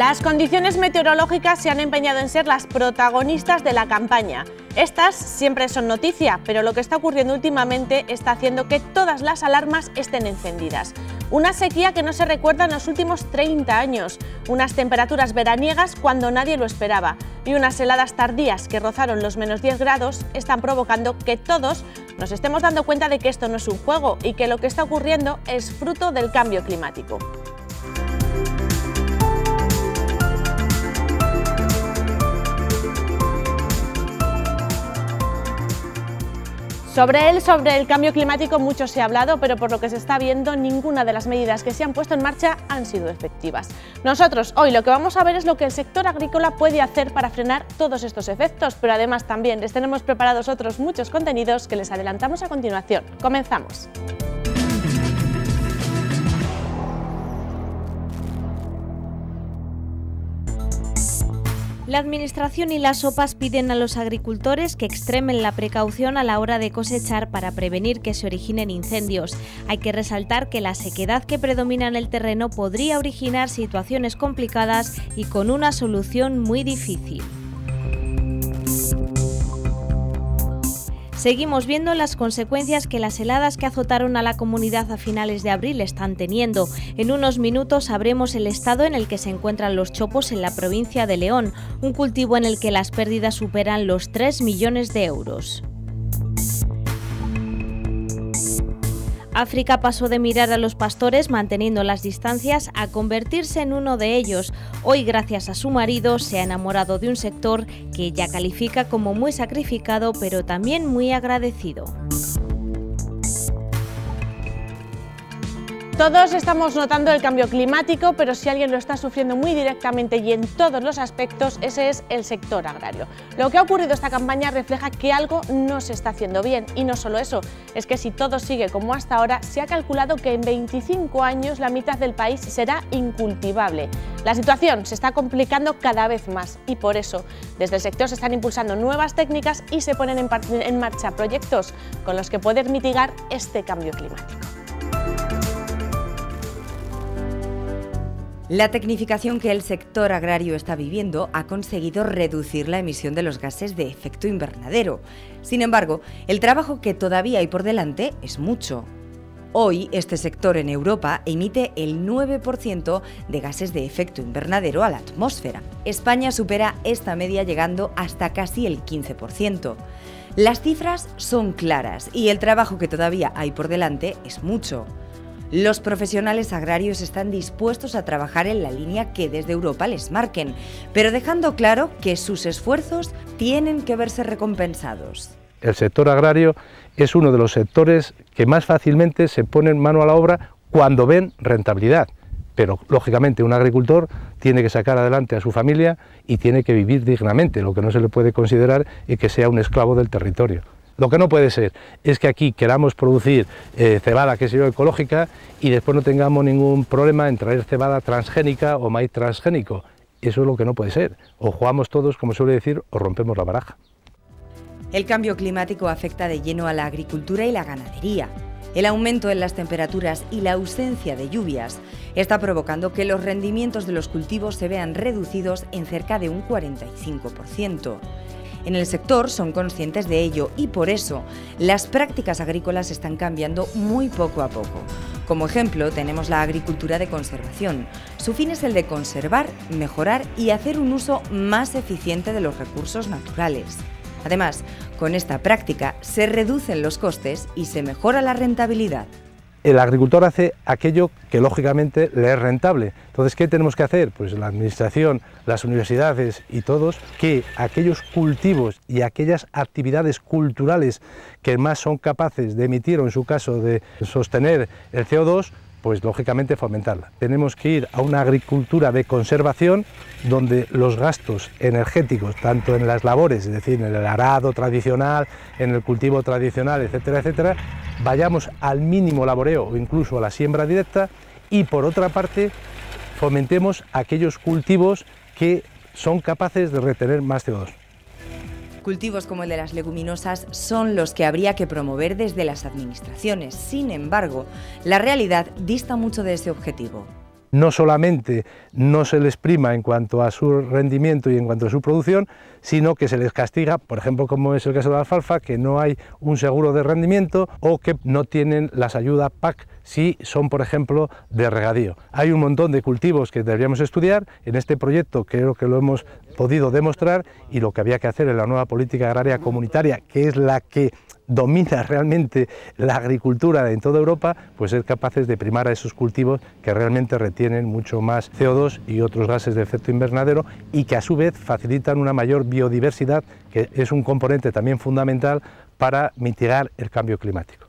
Las condiciones meteorológicas se han empeñado en ser las protagonistas de la campaña. Estas siempre son noticia, pero lo que está ocurriendo últimamente está haciendo que todas las alarmas estén encendidas. Una sequía que no se recuerda en los últimos 30 años, unas temperaturas veraniegas cuando nadie lo esperaba y unas heladas tardías que rozaron los -10 grados están provocando que todos nos estemos dando cuenta de que esto no es un juego y que lo que está ocurriendo es fruto del cambio climático. Sobre el cambio climático mucho se ha hablado, pero por lo que se está viendo, ninguna de las medidas que se han puesto en marcha han sido efectivas. Nosotros hoy lo que vamos a ver es lo que el sector agrícola puede hacer para frenar todos estos efectos, pero además también les tenemos preparados otros muchos contenidos que les adelantamos a continuación. Comenzamos. La Administración y las OPAs piden a los agricultores que extremen la precaución a la hora de cosechar para prevenir que se originen incendios. Hay que resaltar que la sequedad que predomina en el terreno podría originar situaciones complicadas y con una solución muy difícil. Seguimos viendo las consecuencias que las heladas que azotaron a la comunidad a finales de abril están teniendo. En unos minutos sabremos el estado en el que se encuentran los chopos en la provincia de León, un cultivo en el que las pérdidas superan los 3 millones de euros. África pasó de mirar a los pastores manteniendo las distancias a convertirse en uno de ellos. Hoy, gracias a su marido, se ha enamorado de un sector que ella califica como muy sacrificado, pero también muy agradecido. Todos estamos notando el cambio climático, pero si alguien lo está sufriendo muy directamente y en todos los aspectos, ese es el sector agrario. Lo que ha ocurrido esta campaña refleja que algo no se está haciendo bien, y no solo eso, es que si todo sigue como hasta ahora, se ha calculado que en 25 años la mitad del país será incultivable. La situación se está complicando cada vez más y por eso desde el sector se están impulsando nuevas técnicas y se ponen en marcha proyectos con los que poder mitigar este cambio climático. La tecnificación que el sector agrario está viviendo ha conseguido reducir la emisión de los gases de efecto invernadero. Sin embargo, el trabajo que todavía hay por delante es mucho. Hoy, este sector en Europa emite el 9% de gases de efecto invernadero a la atmósfera. España supera esta media llegando hasta casi el 15%. Las cifras son claras y el trabajo que todavía hay por delante es mucho. Los profesionales agrarios están dispuestos a trabajar en la línea que desde Europa les marquen, pero dejando claro que sus esfuerzos tienen que verse recompensados. El sector agrario es uno de los sectores que más fácilmente se ponen mano a la obra cuando ven rentabilidad, pero lógicamente un agricultor tiene que sacar adelante a su familia y tiene que vivir dignamente, lo que no se le puede considerar es que sea un esclavo del territorio. Lo que no puede ser es que aquí queramos producir cebada, que sea ecológica, y después no tengamos ningún problema en traer cebada transgénica o maíz transgénico. Eso es lo que no puede ser. O jugamos todos, como suele decir, o rompemos la baraja. El cambio climático afecta de lleno a la agricultura y la ganadería. El aumento en las temperaturas y la ausencia de lluvias está provocando que los rendimientos de los cultivos se vean reducidos en cerca de un 45%. En el sector son conscientes de ello y por eso las prácticas agrícolas están cambiando muy poco a poco. Como ejemplo tenemos la agricultura de conservación. Su fin es el de conservar, mejorar y hacer un uso más eficiente de los recursos naturales. Además, con esta práctica se reducen los costes y se mejora la rentabilidad. El agricultor hace aquello que lógicamente le es rentable. Entonces, ¿qué tenemos que hacer? Pues la administración, las universidades y todos, que aquellos cultivos y aquellas actividades culturales que más son capaces de emitir o en su caso de sostener el CO2, pues lógicamente fomentarla. Tenemos que ir a una agricultura de conservación donde los gastos energéticos, tanto en las labores, es decir, en el arado tradicional, en el cultivo tradicional, etcétera, etcétera, vayamos al mínimo laboreo o incluso a la siembra directa y por otra parte fomentemos aquellos cultivos que son capaces de retener más CO2. Cultivos como el de las leguminosas son los que habría que promover desde las administraciones. Sin embargo, la realidad dista mucho de ese objetivo. no solamente no se les prima en cuanto a su rendimiento y en cuanto a su producción, sino que se les castiga, por ejemplo, como es el caso de la alfalfa, que no hay un seguro de rendimiento o que no tienen las ayudas PAC si son, por ejemplo, de regadío. Hay un montón de cultivos que deberíamos estudiar. En este proyecto creo que lo hemos podido demostrar, y lo que había que hacer en la nueva política agraria comunitaria, que es la que domina realmente la agricultura en toda Europa, pues ser capaces de primar a esos cultivos que realmente retienen mucho más CO2 y otros gases de efecto invernadero, y que a su vez facilitan una mayor biodiversidad, que es un componente también fundamental para mitigar el cambio climático.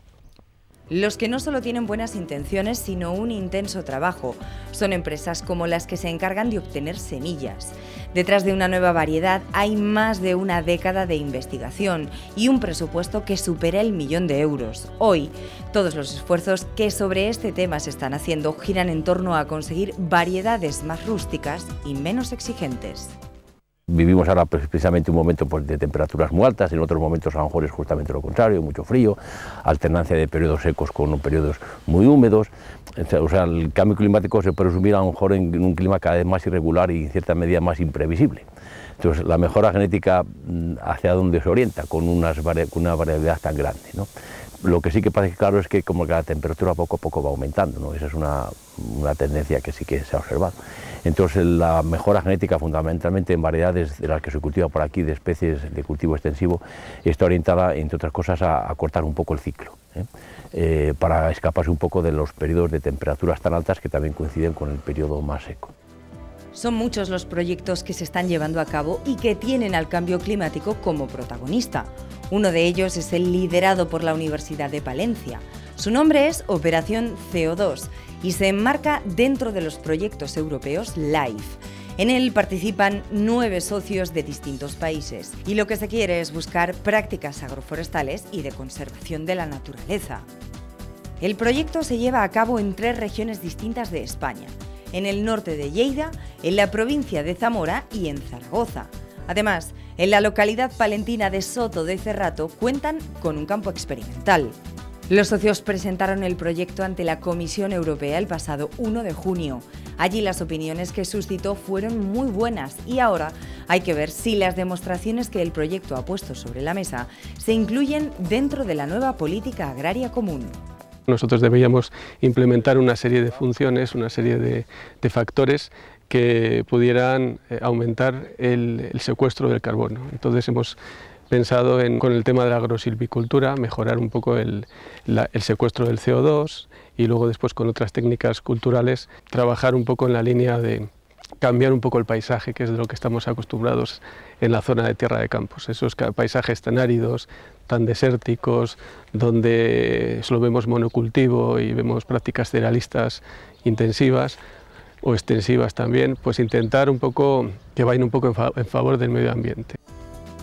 Los que no solo tienen buenas intenciones, sino un intenso trabajo, son empresas como las que se encargan de obtener semillas. Detrás de una nueva variedad hay más de una década de investigación y un presupuesto que supera el 1.000.000 de euros. Hoy, todos los esfuerzos que sobre este tema se están haciendo giran en torno a conseguir variedades más rústicas y menos exigentes. Vivimos ahora precisamente un momento pues, de temperaturas muy altas, en otros momentos a lo mejor es justamente lo contrario, mucho frío, alternancia de periodos secos con periodos muy húmedos. O sea, el cambio climático se puede resumir a lo mejor en un clima cada vez más irregular y en cierta medida más imprevisible. Entonces, la mejora genética, ¿hacia dónde se orienta con una variabilidad tan grande, ¿no? Lo que sí que parece claro es que como que la temperatura poco a poco va aumentando, ¿no? Esa es una tendencia que sí que se ha observado. Entonces la mejora genética fundamentalmente en variedades de las que se cultiva por aquí, de especies de cultivo extensivo, está orientada entre otras cosas a cortar un poco el ciclo, para escaparse un poco de los periodos de temperaturas tan altas que también coinciden con el periodo más seco. Son muchos los proyectos que se están llevando a cabo y que tienen al cambio climático como protagonista. Uno de ellos es el liderado por la Universidad de Palencia. Su nombre es Operación CO2 y se enmarca dentro de los proyectos europeos LIFE. En él participan 9 socios de distintos países y lo que se quiere es buscar prácticas agroforestales y de conservación de la naturaleza. El proyecto se lleva a cabo en 3 regiones distintas de España: en el norte de Lleida, en la provincia de Zamora y en Zaragoza. Además, en la localidad palentina de Soto de Cerrato cuentan con un campo experimental. Los socios presentaron el proyecto ante la Comisión Europea el pasado 1 de junio. Allí las opiniones que suscitó fueron muy buenas y ahora hay que ver si las demostraciones que el proyecto ha puesto sobre la mesa se incluyen dentro de la nueva política agraria común. Nosotros deberíamos implementar una serie de funciones, una serie de factores que pudieran aumentar el secuestro del carbono. Entonces hemos pensado con el tema de la agrosilvicultura, mejorar un poco el secuestro del CO2 y luego después con otras técnicas culturales trabajar un poco en la línea de cambiar un poco el paisaje, que es de lo que estamos acostumbrados en la zona de Tierra de Campos. Esos paisajes tan áridos, tan desérticos, donde solo vemos monocultivo y vemos prácticas cerealistas intensivas o extensivas también, pues intentar un poco que vayan un poco en favor del medio ambiente.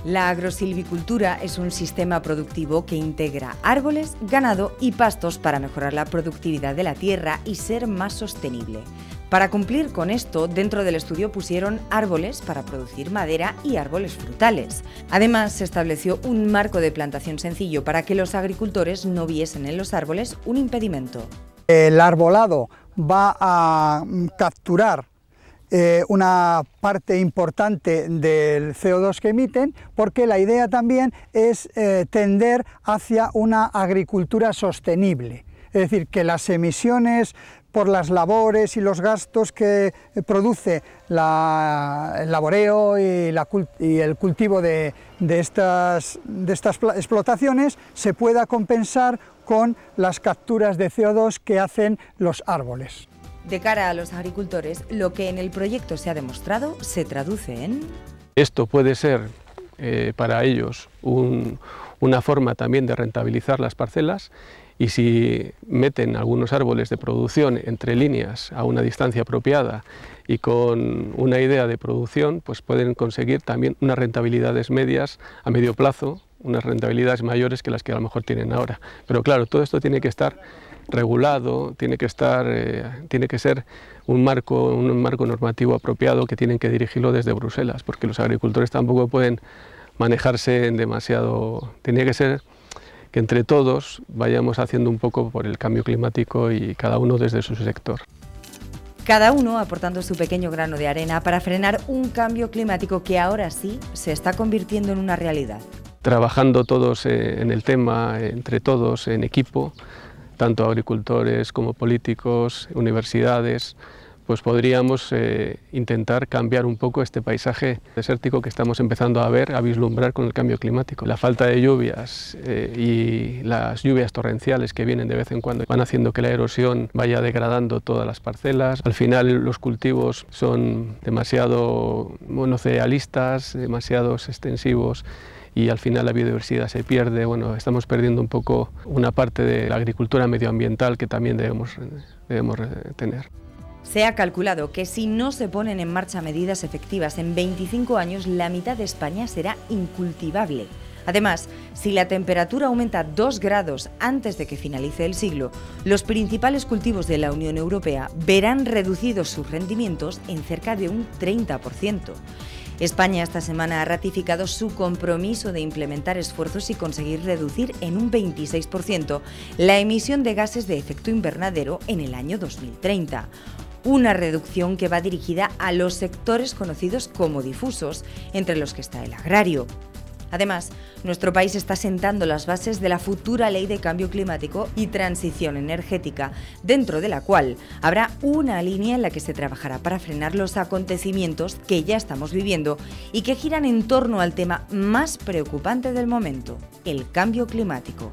La agrosilvicultura es un sistema productivo que integra árboles, ganado y pastos para mejorar la productividad de la tierra y ser más sostenible. Para cumplir con esto, dentro del estudio pusieron árboles para producir madera y árboles frutales. Además, se estableció un marco de plantación sencillo para que los agricultores no viesen en los árboles un impedimento. El arbolado va a capturar una parte importante del CO2 que emiten, porque la idea también es tender hacia una agricultura sostenible, es decir, que las emisiones por las labores y los gastos que produce el laboreo y el cultivo de estas explotaciones se pueda compensar con las capturas de CO2 que hacen los árboles. De cara a los agricultores, lo que en el proyecto se ha demostrado se traduce en... Esto puede ser para ellos una forma también de rentabilizar las parcelas, y si meten algunos árboles de producción entre líneas a una distancia apropiada y con una idea de producción, pues pueden conseguir también unas rentabilidades medias a medio plazo, unas rentabilidades mayores que las que a lo mejor tienen ahora. Pero claro, todo esto tiene que estar regulado, tiene que ser un marco normativo apropiado que tienen que dirigirlo desde Bruselas, porque los agricultores tampoco pueden manejarse en demasiado... Tiene que ser que entre todos vayamos haciendo un poco por el cambio climático y cada uno desde su sector. Cada uno aportando su pequeño grano de arena para frenar un cambio climático que ahora sí se está convirtiendo en una realidad. Trabajando todos en el tema, entre todos, en equipo, tanto agricultores como políticos, universidades, pues podríamos intentar cambiar un poco este paisaje desértico que estamos empezando a vislumbrar con el cambio climático. La falta de lluvias y las lluvias torrenciales que vienen de vez en cuando van haciendo que la erosión vaya degradando todas las parcelas. Al final los cultivos son demasiado monocerealistas, demasiado extensivos, y al final la biodiversidad se pierde. Bueno, estamos perdiendo un poco una parte de la agricultura medioambiental que también debemos tener. Se ha calculado que si no se ponen en marcha medidas efectivas en 25 años, la mitad de España será incultivable. Además, si la temperatura aumenta 2 grados antes de que finalice el siglo, los principales cultivos de la Unión Europea verán reducidos sus rendimientos en cerca de un 30%. España esta semana ha ratificado su compromiso de implementar esfuerzos y conseguir reducir en un 26% la emisión de gases de efecto invernadero en el año 2030. Una reducción que va dirigida a los sectores conocidos como difusos, entre los que está el agrario. Además, nuestro país está sentando las bases de la futura Ley de Cambio Climático y Transición Energética, dentro de la cual habrá una línea en la que se trabajará para frenar los acontecimientos que ya estamos viviendo y que giran en torno al tema más preocupante del momento, el cambio climático.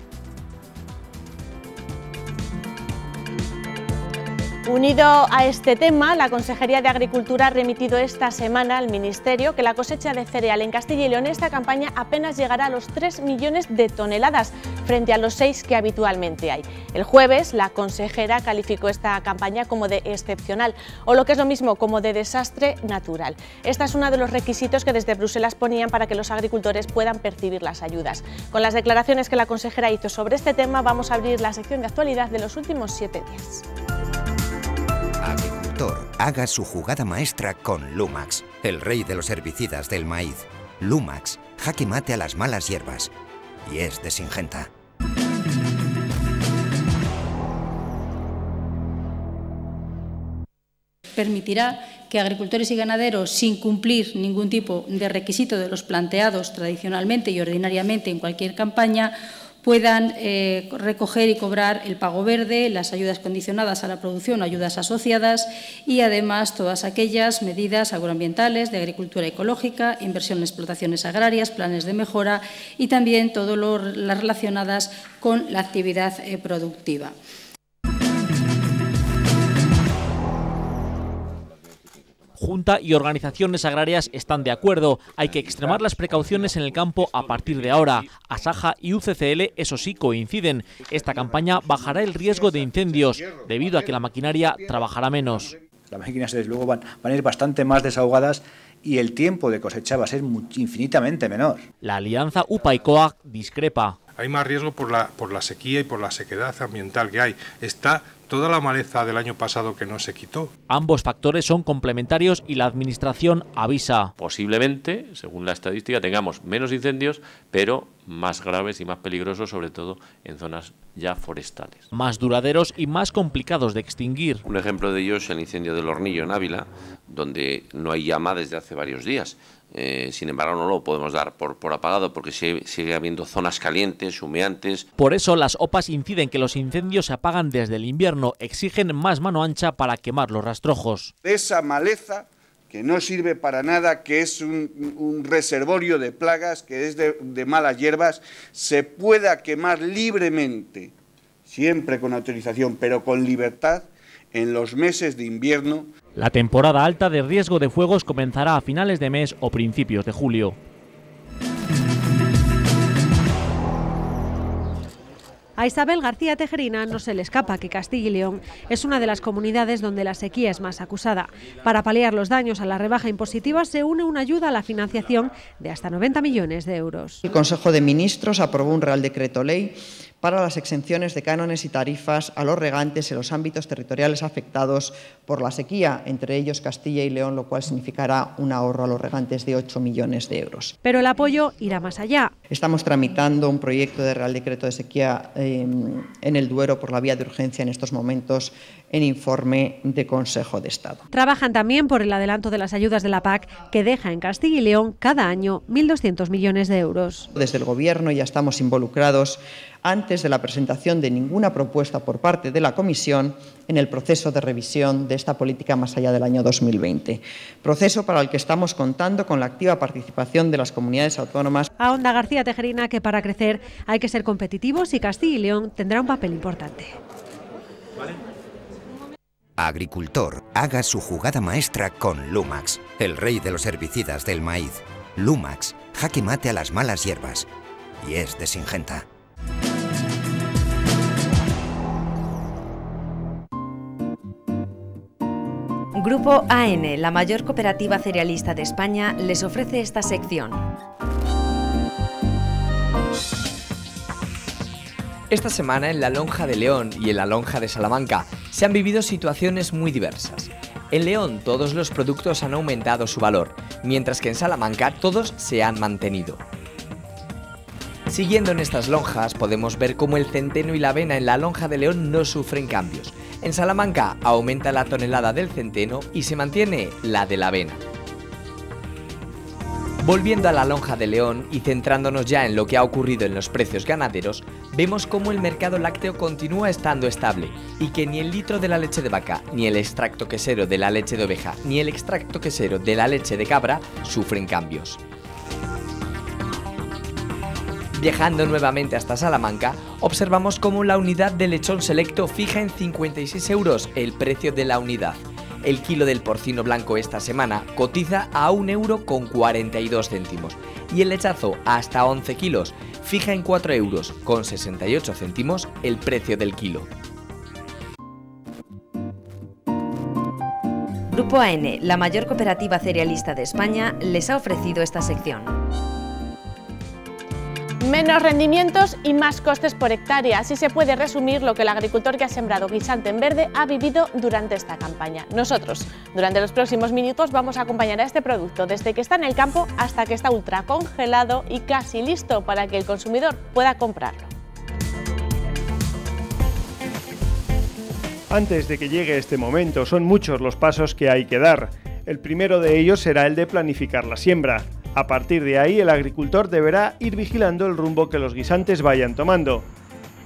Unido a este tema, la Consejería de Agricultura ha remitido esta semana al Ministerio que la cosecha de cereal en Castilla y León esta campaña apenas llegará a los 3 millones de toneladas, frente a los 6 que habitualmente hay. El jueves, la consejera calificó esta campaña como de excepcional, o lo que es lo mismo, como de desastre natural. Este es uno de los requisitos que desde Bruselas ponían para que los agricultores puedan percibir las ayudas. Con las declaraciones que la consejera hizo sobre este tema, vamos a abrir la sección de actualidad de los últimos 7 días. Agricultor, haga su jugada maestra con Lumax, el rey de los herbicidas del maíz. Lumax, jaque mate a las malas hierbas. Y es de Syngenta. Permitirá que agricultores y ganaderos, sin cumplir ningún tipo de requisito de los planteados tradicionalmente y ordinariamente en cualquier campaña, puedan recoger y cobrar el pago verde, las ayudas condicionadas a la producción, ayudas asociadas y además todas aquellas medidas agroambientales de agricultura ecológica, inversión en explotaciones agrarias, planes de mejora y también todas las relacionadas con la actividad productiva. Junta y organizaciones agrarias están de acuerdo. Hay que extremar las precauciones en el campo a partir de ahora. Asaja y UCCL, eso sí, coinciden. Esta campaña bajará el riesgo de incendios, debido a que la maquinaria trabajará menos. Las máquinas, desde luego, van a ir bastante más desahogadas y el tiempo de cosecha va a ser infinitamente menor. La alianza UPA y COAG discrepa. Hay más riesgo por la sequía y por la sequedad ambiental que hay. Está toda la maleza del año pasado que no se quitó. Ambos factores son complementarios y la Administración avisa. Posiblemente, según la estadística, tengamos menos incendios, pero más graves y más peligrosos, sobre todo en zonas ya forestales. Más duraderos y más complicados de extinguir. Un ejemplo de ello es el incendio del Hornillo en Ávila, donde no hay llama desde hace varios días. Sin embargo, no lo podemos dar por apagado porque sigue habiendo zonas calientes, humeantes. Por eso las OPAs inciden que los incendios se apagan desde el invierno, exigen más mano ancha para quemar los rastrojos. Esa maleza que no sirve para nada, que es un reservorio de plagas, que es de malas hierbas, se pueda quemar libremente, siempre con autorización, pero con libertad, en los meses de invierno. La temporada alta de riesgo de fuegos comenzará a finales de mes o principios de julio. A Isabel García Tejerina no se le escapa que Castilla y León es una de las comunidades donde la sequía es más acusada. Para paliar los daños a la rebaja impositiva se une una ayuda a la financiación de hasta 90 millones de euros. El Consejo de Ministros aprobó un Real Decreto Ley para las exenciones de cánones y tarifas a los regantes en los ámbitos territoriales afectados por la sequía, entre ellos Castilla y León, lo cual significará un ahorro a los regantes de 8 millones de euros. Pero el apoyo irá más allá. Estamos tramitando un proyecto de Real Decreto de Sequía en el Duero por la vía de urgencia en estos momentos en informe de Consejo de Estado. Trabajan también por el adelanto de las ayudas de la PAC, que deja en Castilla y León cada año 1.200 millones de euros. Desde el Gobierno ya estamos involucrados antes de la presentación de ninguna propuesta por parte de la Comisión en el proceso de revisión de esta política más allá del año 2020. Proceso para el que estamos contando con la activa participación de las comunidades autónomas. Ahonda García Tejerina que para crecer hay que ser competitivos y Castilla y León tendrá un papel importante. Agricultor, haga su jugada maestra con Lumax, el rey de los herbicidas del maíz. Lumax, jaque mate a las malas hierbas. Y es de Syngenta. Grupo AN, la mayor cooperativa cerealista de España, les ofrece esta sección. Esta semana en la Lonja de León y en la Lonja de Salamanca se han vivido situaciones muy diversas. En León todos los productos han aumentado su valor, mientras que en Salamanca todos se han mantenido. Siguiendo en estas lonjas podemos ver cómo el centeno y la avena en la Lonja de León no sufren cambios. En Salamanca aumenta la tonelada del centeno y se mantiene la de la avena. Volviendo a la Lonja de León y centrándonos ya en lo que ha ocurrido en los precios ganaderos, vemos cómo el mercado lácteo continúa estando estable y que ni el litro de la leche de vaca, ni el extracto quesero de la leche de oveja, ni el extracto quesero de la leche de cabra sufren cambios. Viajando nuevamente hasta Salamanca, observamos cómo la unidad de lechón selecto fija en 56 euros el precio de la unidad. El kilo del porcino blanco esta semana cotiza a 1,42 € y el lechazo hasta 11 kilos fija en 4,68 € el precio del kilo. Grupo AN, la mayor cooperativa cerealista de España, les ha ofrecido esta sección. Menos rendimientos y más costes por hectárea. Así se puede resumir lo que el agricultor que ha sembrado guisante en verde ha vivido durante esta campaña. Nosotros, durante los próximos minutos, vamos a acompañar a este producto desde que está en el campo hasta que está ultra congelado y casi listo para que el consumidor pueda comprarlo. Antes de que llegue este momento, son muchos los pasos que hay que dar. El primero de ellos será el de planificar la siembra. A partir de ahí, el agricultor deberá ir vigilando el rumbo que los guisantes vayan tomando.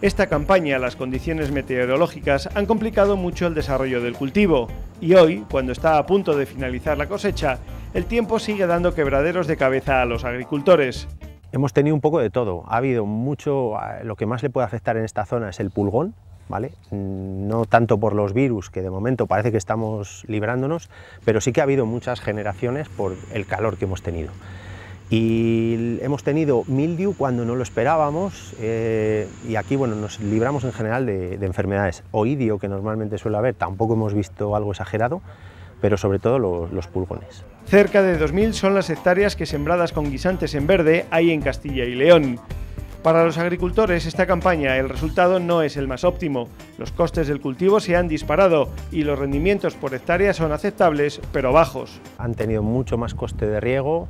Esta campaña, las condiciones meteorológicas han complicado mucho el desarrollo del cultivo y hoy, cuando está a punto de finalizar la cosecha, el tiempo sigue dando quebraderos de cabeza a los agricultores. Hemos tenido un poco de todo. Ha habido mucho, lo que más le puede afectar en esta zona es el pulgón, ¿vale? No tanto por los virus, que de momento parece que estamos librándonos, pero sí que ha habido muchas generaciones por el calor que hemos tenido. Y hemos tenido mildiu cuando no lo esperábamos y aquí bueno, nos libramos en general de enfermedades. Oidio, que normalmente suele haber, tampoco hemos visto algo exagerado, pero sobre todo los pulgones. Cerca de 2.000 son las hectáreas que sembradas con guisantes en verde hay en Castilla y León. Para los agricultores, esta campaña el resultado no es el más óptimo. Los costes del cultivo se han disparado y los rendimientos por hectárea son aceptables, pero bajos. Han tenido mucho más coste de riego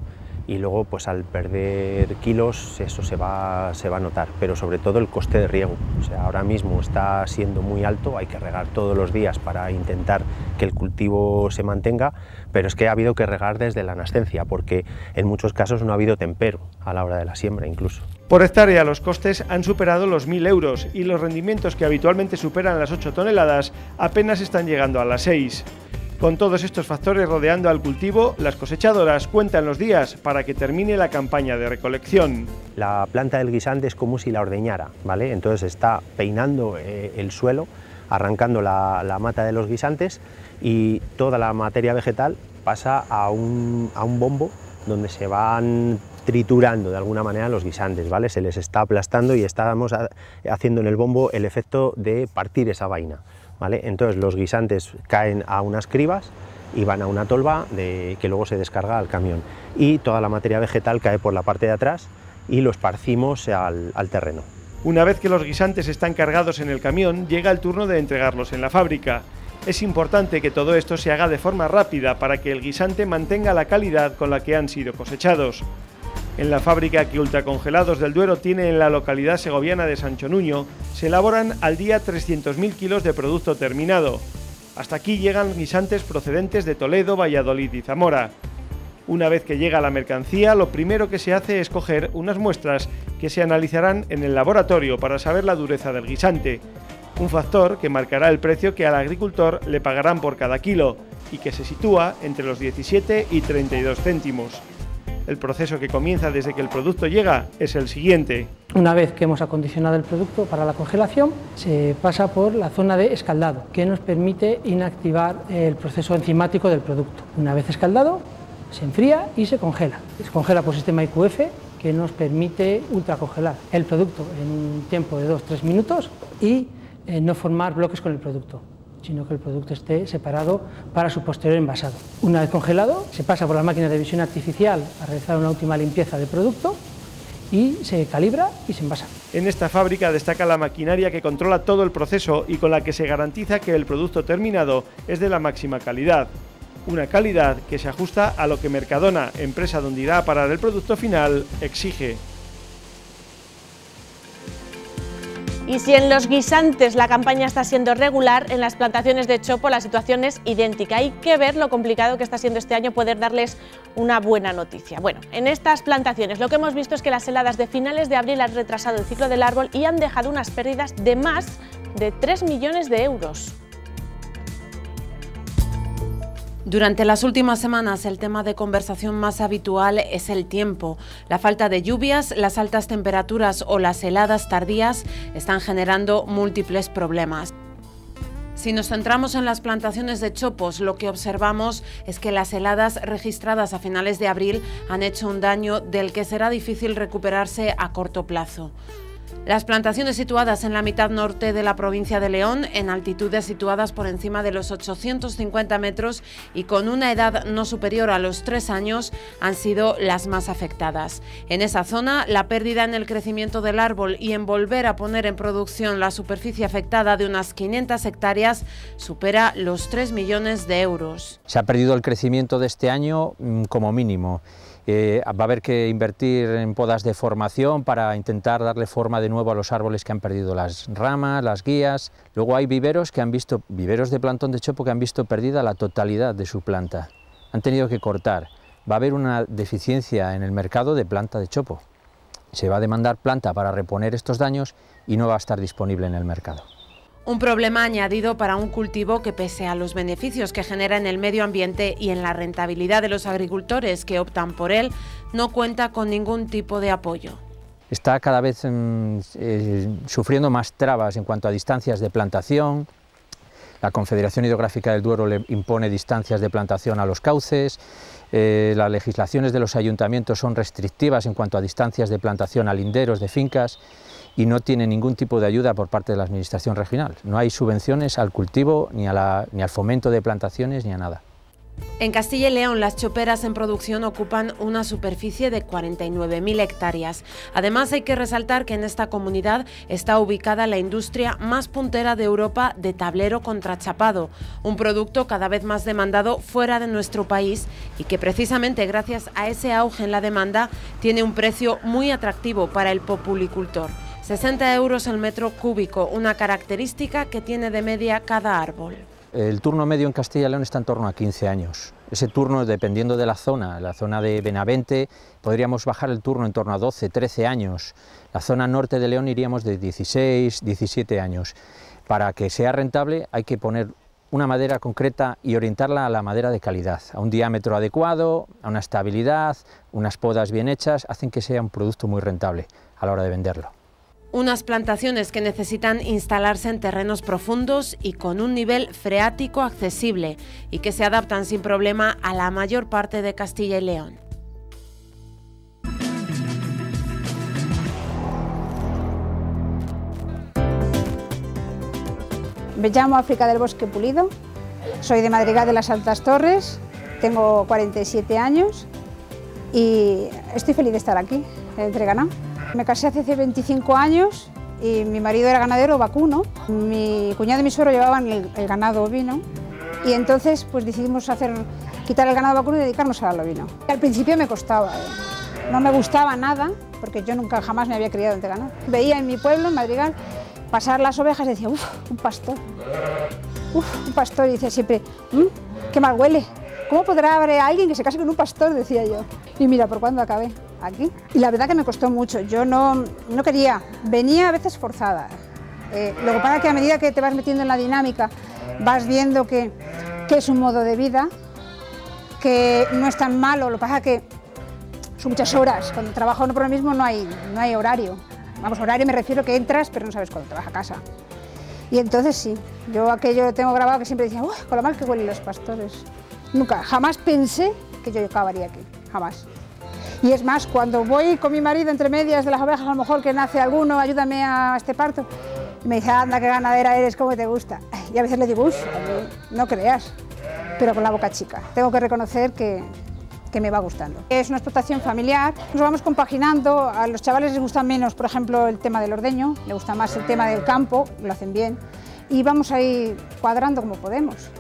y luego pues al perder kilos eso se va a notar, pero sobre todo el coste de riego. O sea, ahora mismo está siendo muy alto, hay que regar todos los días para intentar que el cultivo se mantenga, pero es que ha habido que regar desde la nascencia porque en muchos casos no ha habido tempero a la hora de la siembra incluso. Por hectárea los costes han superado los 1.000 euros y los rendimientos que habitualmente superan las 8 toneladas apenas están llegando a las 6. Con todos estos factores rodeando al cultivo, las cosechadoras cuentan los días para que termine la campaña de recolección. La planta del guisante es como si la ordeñara, ¿vale? Entonces está peinando el suelo, arrancando la mata de los guisantes y toda la materia vegetal pasa a un bombo donde se van triturando de alguna manera los guisantes, ¿vale? Se les está aplastando y estamos haciendo en el bombo el efecto de partir esa vaina, ¿vale? Entonces los guisantes caen a unas cribas y van a una tolva que luego se descarga al camión y toda la materia vegetal cae por la parte de atrás y lo esparcimos al terreno. Una vez que los guisantes están cargados en el camión, llega el turno de entregarlos en la fábrica. Es importante que todo esto se haga de forma rápida para que el guisante mantenga la calidad con la que han sido cosechados. En la fábrica que Ultracongelados del Duero tiene en la localidad segoviana de Sancho Nuño, se elaboran al día 300.000 kilos de producto terminado. Hasta aquí llegan guisantes procedentes de Toledo, Valladolid y Zamora. Una vez que llega la mercancía, lo primero que se hace es coger unas muestras que se analizarán en el laboratorio para saber la dureza del guisante, un factor que marcará el precio que al agricultor le pagarán por cada kilo y que se sitúa entre los 17 y 32 céntimos. El proceso que comienza desde que el producto llega es el siguiente. Una vez que hemos acondicionado el producto para la congelación, se pasa por la zona de escaldado, que nos permite inactivar el proceso enzimático del producto. Una vez escaldado, se enfría y se congela. Se congela por sistema IQF, que nos permite ultracongelar el producto en un tiempo de 2-3 minutos y no formar bloques con el producto, sino que el producto esté separado para su posterior envasado. Una vez congelado, se pasa por la máquina de visión artificial a realizar una última limpieza del producto y se calibra y se envasa. En esta fábrica destaca la maquinaria que controla todo el proceso y con la que se garantiza que el producto terminado es de la máxima calidad. Una calidad que se ajusta a lo que Mercadona, empresa donde irá a parar el producto final, exige. Y si en los guisantes la campaña está siendo regular, en las plantaciones de chopo la situación es idéntica. Hay que ver lo complicado que está siendo este año poder darles una buena noticia. Bueno, en estas plantaciones lo que hemos visto es que las heladas de finales de abril han retrasado el ciclo del árbol y han dejado unas pérdidas de más de 3 millones de euros. Durante las últimas semanas el tema de conversación más habitual es el tiempo. La falta de lluvias, las altas temperaturas o las heladas tardías están generando múltiples problemas. Si nos centramos en las plantaciones de chopos, lo que observamos es que las heladas registradas a finales de abril han hecho un daño del que será difícil recuperarse a corto plazo. Las plantaciones situadas en la mitad norte de la provincia de León, en altitudes situadas por encima de los 850 metros y con una edad no superior a los 3 años, han sido las más afectadas. En esa zona, la pérdida en el crecimiento del árbol y en volver a poner en producción la superficie afectada de unas 500 hectáreas supera los 3 millones de euros. Se ha perdido el crecimiento de este año como mínimo. Va a haber que invertir en podas de formación para intentar darle forma de nuevo a los árboles que han perdido las ramas, las guías. Luego hay viveros de plantón de chopo que han visto perdida la totalidad de su planta. Han tenido que cortar. Va a haber una deficiencia en el mercado de planta de chopo. Se va a demandar planta para reponer estos daños y no va a estar disponible en el mercado. Un problema añadido para un cultivo que, pese a los beneficios que genera en el medio ambiente y en la rentabilidad de los agricultores que optan por él, no cuenta con ningún tipo de apoyo. Está cada vez sufriendo más trabas en cuanto a distancias de plantación. La Confederación Hidrográfica del Duero le impone distancias de plantación a los cauces. Las legislaciones de los ayuntamientos son restrictivas en cuanto a distancias de plantación a linderos de fincas. Y no tiene ningún tipo de ayuda por parte de la Administración regional. No hay subvenciones al cultivo, ni al fomento de plantaciones, ni a nada. En Castilla y León, las choperas en producción ocupan una superficie de 49.000 hectáreas. Además, hay que resaltar que en esta comunidad está ubicada la industria más puntera de Europa de tablero contrachapado, un producto cada vez más demandado fuera de nuestro país y que precisamente gracias a ese auge en la demanda tiene un precio muy atractivo para el populicultor. 60 euros el metro cúbico, una característica que tiene de media cada árbol. El turno medio en Castilla y León está en torno a 15 años. Ese turno, dependiendo de la zona de Benavente, podríamos bajar el turno en torno a 12, 13 años. La zona norte de León iríamos de 16, 17 años. Para que sea rentable hay que poner una madera concreta y orientarla a la madera de calidad, a un diámetro adecuado, a una estabilidad, unas podas bien hechas, hacen que sea un producto muy rentable a la hora de venderlo. Unas plantaciones que necesitan instalarse en terrenos profundos y con un nivel freático accesible y que se adaptan sin problema a la mayor parte de Castilla y León. Me llamo África del Bosque Pulido, soy de Madrigal de las Altas Torres, tengo 47 años y estoy feliz de estar aquí, entre ganado. Me casé hace 25 años y mi marido era ganadero vacuno. Mi cuñado y mi suegro llevaban el ganado ovino y entonces pues decidimos quitar el ganado vacuno y dedicarnos al ovino. Al principio me costaba, no me gustaba nada porque yo nunca jamás me había criado entre ganado. Veía en mi pueblo, en Madrigal, pasar las ovejas y decía, uff, un pastor. un pastor, y decía siempre, qué mal huele. ¿Cómo podrá haber alguien que se case con un pastor?, decía yo. Y mira, ¿por cuándo acabé? Aquí. Y la verdad que me costó mucho, yo no quería, venía a veces forzada. Lo que pasa es que a medida que te vas metiendo en la dinámica, vas viendo que es un modo de vida, que no es tan malo, lo que pasa es que son muchas horas, cuando trabajo por lo mismo no hay horario. Vamos, horario me refiero que entras, pero no sabes cuándo te vas a casa. Y entonces sí, yo aquello tengo grabado que siempre decía, con lo mal que huelen los pastores. Nunca, jamás pensé que yo acabaría aquí, jamás. Y es más, cuando voy con mi marido entre medias de las ovejas, a lo mejor que nace alguno, ayúdame a este parto, y me dice, anda, qué ganadera eres, cómo te gusta. Y a veces le digo, no creas, pero con la boca chica. Tengo que reconocer que me va gustando. Es una explotación familiar, nos vamos compaginando, a los chavales les gusta menos, por ejemplo, el tema del ordeño, les gusta más el tema del campo, lo hacen bien, y vamos ahí cuadrando como podemos.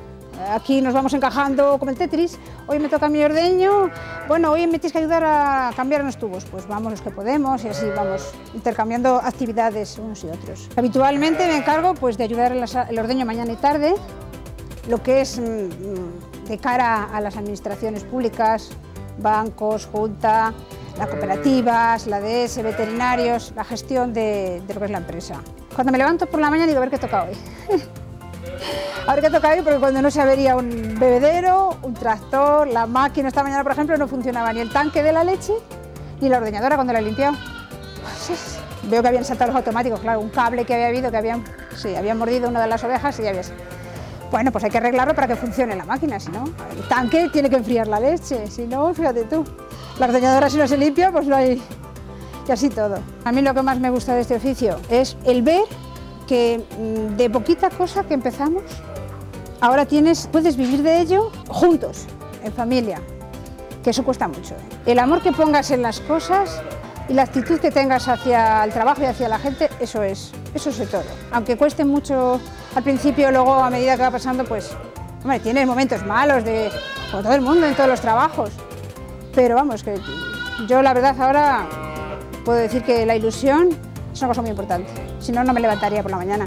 Aquí nos vamos encajando como el Tetris, hoy me toca mi ordeño, bueno, hoy me tienes que ayudar a cambiar unos tubos, pues vamos los que podemos y así vamos intercambiando actividades unos y otros. Habitualmente me encargo pues, de ayudar en el ordeño mañana y tarde, lo que es de cara a las administraciones públicas, bancos, junta, las cooperativas, la DS, veterinarios, la gestión de lo que es la empresa. Cuando me levanto por la mañana digo, a ver qué toca hoy. A ver qué toca hoy, porque cuando no se avería un bebedero, un tractor, la máquina esta mañana, por ejemplo, no funcionaba ni el tanque de la leche ni la ordeñadora cuando la he limpiado. Pues veo que habían saltado los automáticos, claro, un cable que había habido, que habían mordido una de las ovejas y ya ves. Bueno, pues hay que arreglarlo para que funcione la máquina, si no, el tanque tiene que enfriar la leche, si no, fíjate tú, la ordeñadora si no se limpia, pues no hay, y así todo. A mí lo que más me gusta de este oficio es el ver que de poquita cosa que empezamos, ahora puedes vivir de ello juntos, en familia, que eso cuesta mucho. El amor que pongas en las cosas y la actitud que tengas hacia el trabajo y hacia la gente, eso es de todo. Aunque cueste mucho al principio, luego a medida que va pasando, pues, hombre, tienes momentos malos, como todo el mundo en todos los trabajos, pero vamos, que yo la verdad ahora puedo decir que la ilusión es una cosa muy importante, si no, no me levantaría por la mañana.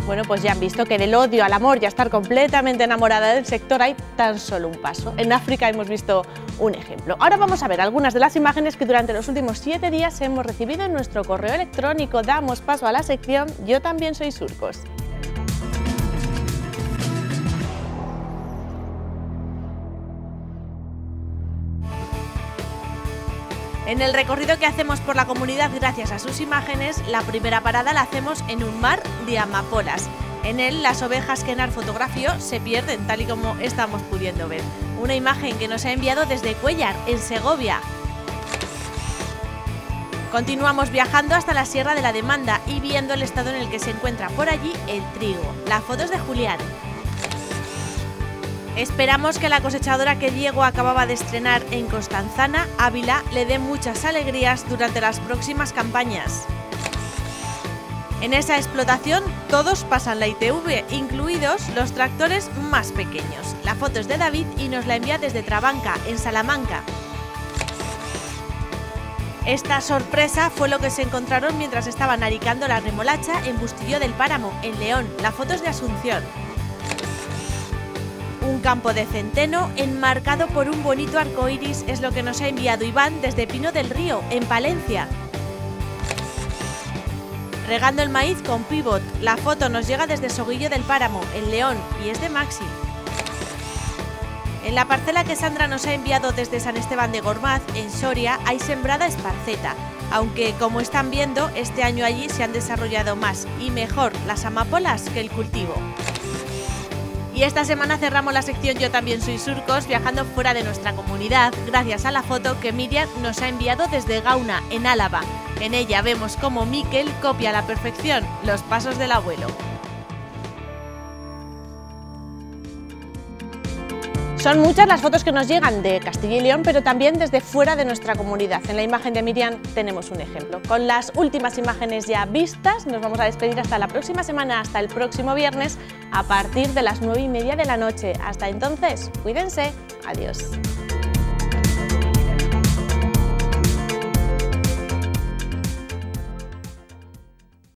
Bueno, pues ya han visto que del odio al amor y a estar completamente enamorada del sector hay tan solo un paso. En África hemos visto un ejemplo. Ahora vamos a ver algunas de las imágenes que durante los últimos 7 días hemos recibido en nuestro correo electrónico. Damos paso a la sección Yo también soy surcos. En el recorrido que hacemos por la comunidad gracias a sus imágenes, la primera parada la hacemos en un mar de amapolas. En él, las ovejas que Enar fotografió se pierden, tal y como estamos pudiendo ver. Una imagen que nos ha enviado desde Cuéllar, en Segovia. Continuamos viajando hasta la Sierra de la Demanda y viendo el estado en el que se encuentra por allí el trigo. La foto es de Julián. Esperamos que la cosechadora que Diego acababa de estrenar en Constanzana, Ávila, le dé muchas alegrías durante las próximas campañas. En esa explotación todos pasan la ITV, incluidos los tractores más pequeños. La foto es de David y nos la envía desde Trabanca, en Salamanca. Esta sorpresa fue lo que se encontraron mientras estaban aricando la remolacha en Bustillo del Páramo, en León. La foto es de Asunción. Un campo de centeno enmarcado por un bonito arco iris es lo que nos ha enviado Iván desde Pino del Río, en Palencia. Regando el maíz con pivot, la foto nos llega desde Soguillo del Páramo, en León, y es de Maxi. En la parcela que Sandra nos ha enviado desde San Esteban de Gormaz, en Soria, hay sembrada esparceta, aunque como están viendo, este año allí se han desarrollado más y mejor las amapolas que el cultivo. Y esta semana cerramos la sección Yo también soy surcos viajando fuera de nuestra comunidad gracias a la foto que Miriam nos ha enviado desde Gauna, en Álava. En ella vemos cómo Miquel copia a la perfección los pasos del abuelo. Son muchas las fotos que nos llegan de Castilla y León, pero también desde fuera de nuestra comunidad. En la imagen de Miriam tenemos un ejemplo. Con las últimas imágenes ya vistas, nos vamos a despedir hasta la próxima semana, hasta el próximo viernes, a partir de las 9:30 de la noche. Hasta entonces, cuídense. Adiós.